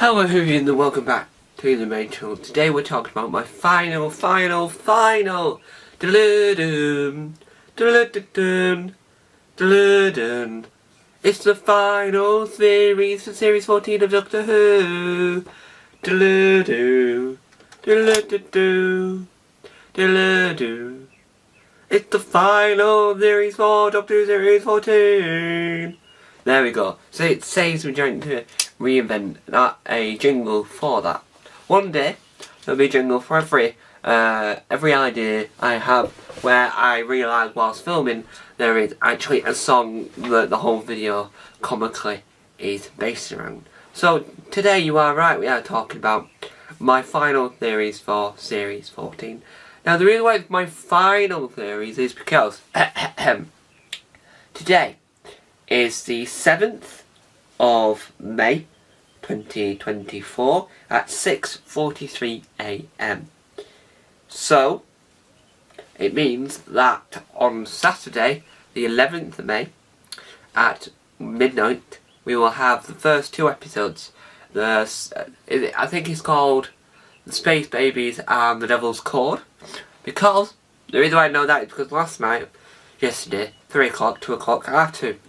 Hello everyone and welcome back to the main channel. Today we're talking about my final dun-dun-dun, dun-dun-dun, dun-dun-dun. It's the final series for series 14 of Doctor Who. Dun-dun-dun, dun-dun-dun, dun-dun-dun. It's the final series for Doctor Who series 14. There we go. So it saves me trying to reinvent a jingle for that. One day there'll be a jingle for every idea I have where I realise whilst filming there is actually a song that the whole video comically is based around. So today you are right, we are talking about my final theories for series 14. Now the reason why it's my final theories is because today is the 7th of May 2024 at 6:43 AM. So it means that on Saturday the 11th of May at midnight we will have the first two episodes. I think it's called The Space Babies and The Devil's Cord, because the reason why I know that is because yesterday, 3 o'clock, 2 o'clock, that's it.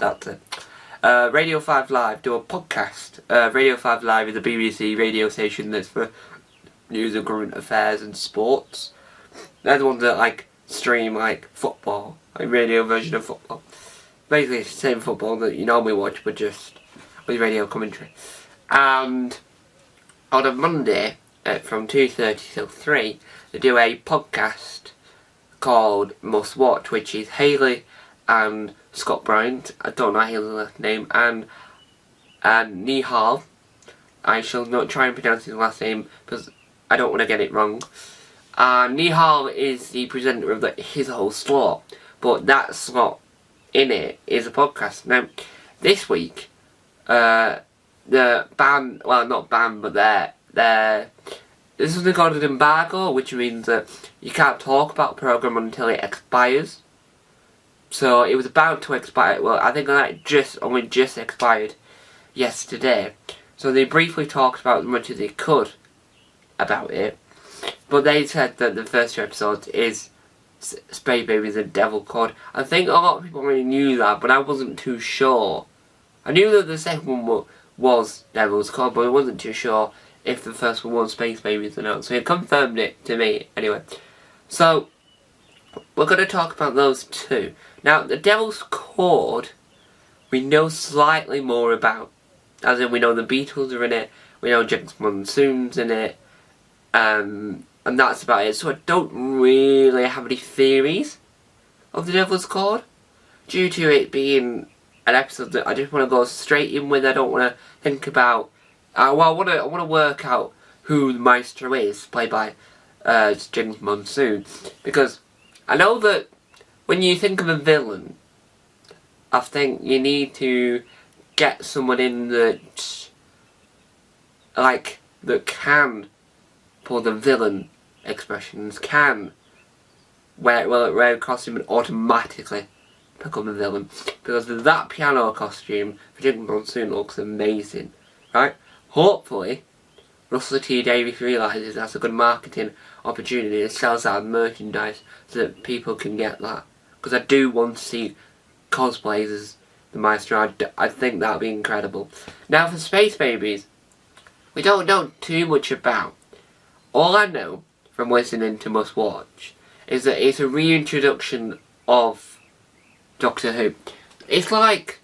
Radio 5 Live do a podcast. Radio 5 Live is a BBC radio station that's for news and current affairs and sports. They're the ones that stream football, radio version of football. Basically it's the same football that you normally watch but just with radio commentary. And on a Monday from 2:30 till 3 they do a podcast called Must Watch, which is Hayley and Scott Bryant, I don't know Hayley's last name, and Nihal. I shall not try and pronounce his last name because I don't want to get it wrong. Nihal is the presenter of His Whole Slot, but that slot in it is a podcast. Now, this week, the ban, well not ban, but there's something called an embargo, which means that you can't talk about the programme until it expires. So it was about to expire. Well, I think that only just expired yesterday. So they briefly talked about as much as they could about it. But they said that the first two episodes is Space Babies and Devil's Cord. I think a lot of people already knew that, but I wasn't too sure. I knew that the second one was Devil's Cord, but I wasn't too sure if the first one was Space Babies or not. So he confirmed it to me anyway. So we're going to talk about those two. Now, the Devil's Cord, we know slightly more about. As in, we know the Beatles are in it, we know Jinkx Monsoon's in it, and that's about it. So I don't really have any theories of the Devil's Cord, due to it being an episode that I just want to go straight in with. I don't want to think about. I want to work out who the Maestro is, played by Jinkx Monsoon, because I know that when you think of a villain, I think you need to get someone in that can pull the villain expressions, can wear a costume and automatically become a villain. Because that piano costume for Jinkx Monsoon looks amazing, right? Hopefully Russell T Davies realises that's a good marketing opportunity and sells out merchandise so that people can get that. Because I do want to see cosplays as the Maestro. I think that would be incredible. Now for Space Babies, we don't know too much about. All I know from listening to Must Watch is that it's a reintroduction of Doctor Who. It's like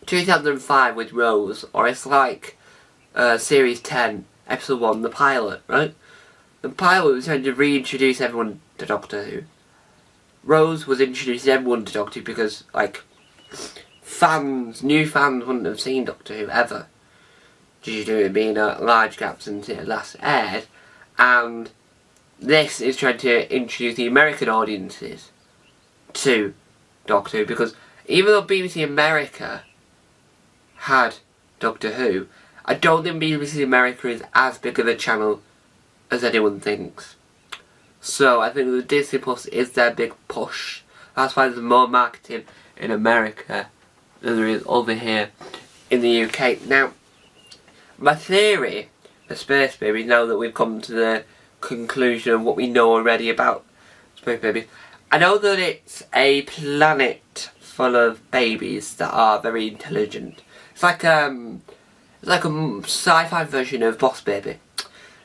2005 with Rose, or it's like Series 10, Episode 1, the pilot, right? The pilot was trying to reintroduce everyone to Doctor Who. Rose was introducing everyone to Doctor Who because, new fans wouldn't have seen Doctor Who ever, due to it being a large gap since it last aired. And this is trying to introduce the American audiences to Doctor Who, because even though BBC America had Doctor Who, I don't think BBC America is as big of a channel as anyone thinks. So I think the Disney Plus is their big push. That's why there's more marketing in America than there is over here in the UK. Now, my theory a space baby, now that we've come to the conclusion of what we know already about space babies. I know that it's a planet full of babies that are very intelligent. It's like a sci-fi version of Boss Baby.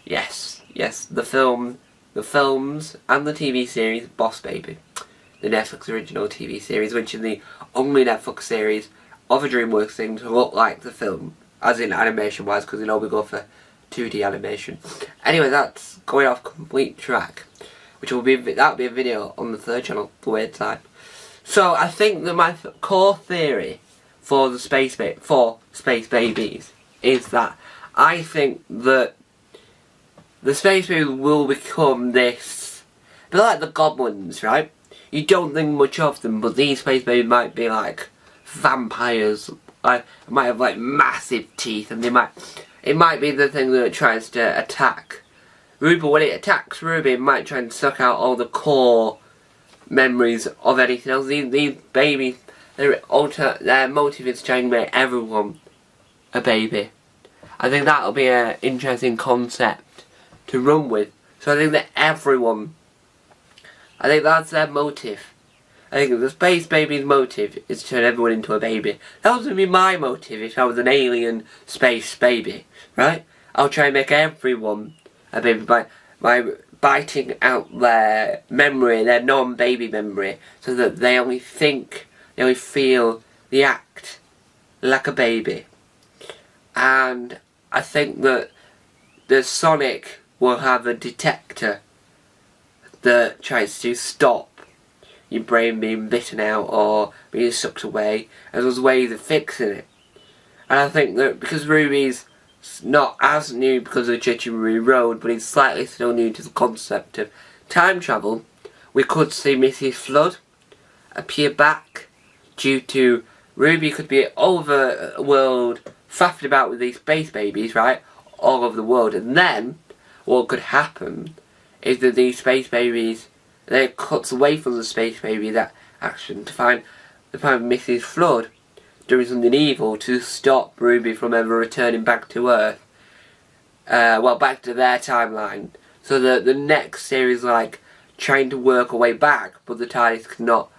Yes, the films and the TV series Boss Baby, the Netflix original TV series, which is the only Netflix series of a DreamWorks thing to look like the film, as in animation wise, because we go for 2D animation. Anyway, that's going off complete track, which will be that'll be a video on the third channel, The Weird Side. So I think that my core theory for space babies is that I think that the space baby will become this, they're like the goblins, right? You don't think much of them, but these space babies might be like vampires. Might have like massive teeth, and it might be the thing that tries to attack Ruby. When it attacks Ruby, it might try and suck out all the core memories of anything else. These babies, their motive is trying to make everyone a baby. I think that'll be an interesting concept to run with. So I think that I think that's their motive. I think the space baby's motive is to turn everyone into a baby. That would be my motive if I was an alien space baby, right? I'll try and make everyone a baby by biting out their memory, their non-baby memory, so that they only feel, they act like a baby. And I think that the Sonic will have a detector that tries to stop your brain being bitten out or being sucked away, and there's ways of fixing it. And I think that because Ruby's not as new because of Chitty Road, but he's slightly still new to the concept of time travel, we could see Mrs. Flood appear back due to Ruby could be all over the world faffing about with these space babies, right? All over the world. And then what could happen is that these space babies, then it cuts away from the space baby, that action, to find Mrs. Flood doing something evil to stop Ruby from ever returning back to Earth. Back to their timeline. So that the next series like trying to work a way back, but the TARDIS cannot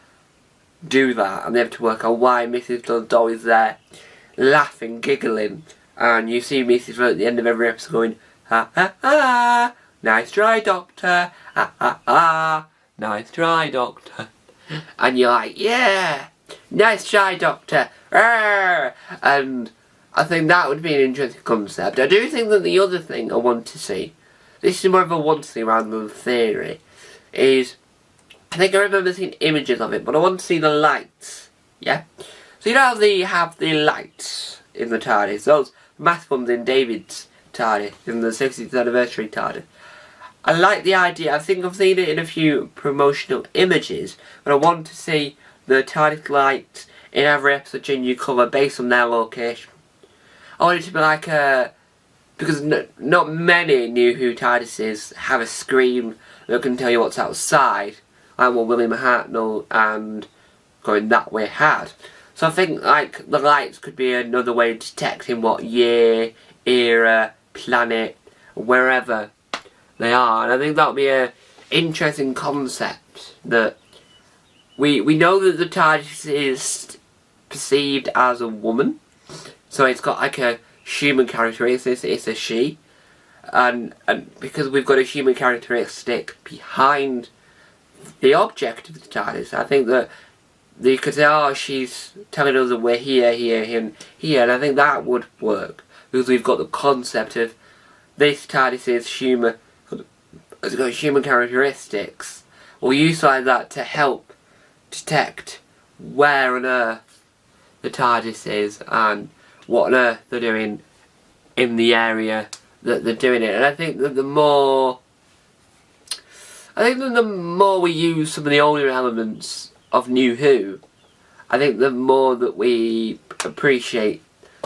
do that, and they have to work out why Mrs. Flood's always there, laughing, giggling, and you see Mrs. Flood at the end of every episode going, ha ha ha, nice try, Doctor, ha ha ha, nice try, Doctor. And you're like, yeah, nice try, Doctor. Arr! And I think that would be an interesting concept. I do think that the other thing I want to see, this is more of a want to see rather than a theory, is, I think I remember seeing images of it, but I want to see the lights, yeah? So you know how they have the lights in the TARDIS, those massive ones in David's TARDIS, in the 60th anniversary TARDIS. I like the idea. I think I've seen it in a few promotional images, but I want to see the TARDIS lights in every episode changing colour based on their location. I want it to be like because not many New Who TARDISes have a screen that can tell you what's outside, like what William Hartnell and Going That Way had. So I think like the lights could be another way of detecting what year, era, planet, wherever they are, and I think that would be an interesting concept. That we know that the TARDIS is perceived as a woman, so it's got like a human characteristic. It's a she, and because we've got a human characteristic behind the object of the TARDIS, I think that you could say, oh, she's telling us that we're here, and here, and I think that would work because we've got the concept of this TARDIS is human. It's got human characteristics. We'll utilise that to help detect where on Earth the TARDIS is and what on Earth they're doing in the area that they're doing it. And I think that the more we use some of the older elements of New Who, I think the more that we appreciate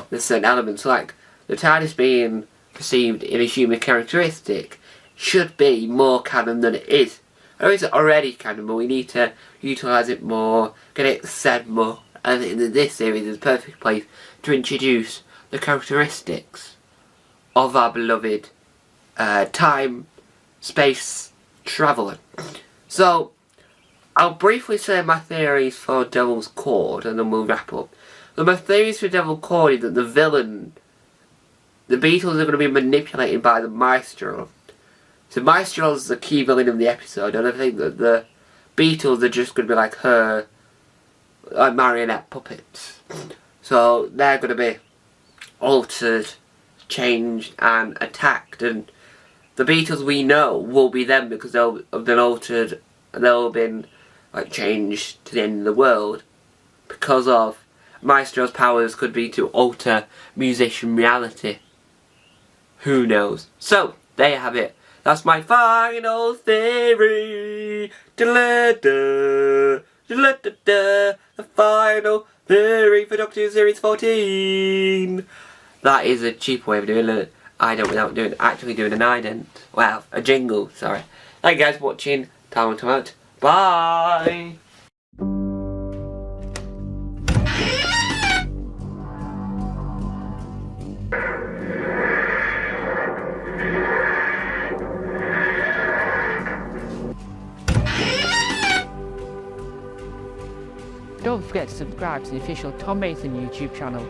the certain elements, like the TARDIS being perceived in a human characteristic, should be more canon than it is. I know it's already canon, but we need to utilise it more, get it said more. I think that this series is the perfect place to introduce the characteristics of our beloved time, space, traveller. So, I'll briefly say my theories for Devil's Chord and then we'll wrap up. So my theories for Devil's Chord is that the villain, the Beatles are going to be manipulated by the Maestro. So Maestro is the key villain of the episode, and I think that the Beatles are just going to be like her, like marionette puppets. So they're going to be altered, changed and attacked, and the Beatles we know will be them because they'll have been altered and they'll have been like changed to the end of the world because of Maestro's powers could be to alter musician reality. Who knows? So, there you have it. That's my final theory. Da-da-da, da-da-da-da, the final theory for Doctor Who Series 14. That is a cheap way of doing it. Ident without actually doing an ident. Well, a jingle, sorry. Thank you guys for watching. Time to out. Bye! Don't forget to subscribe to the official Tom Mason YouTube channel.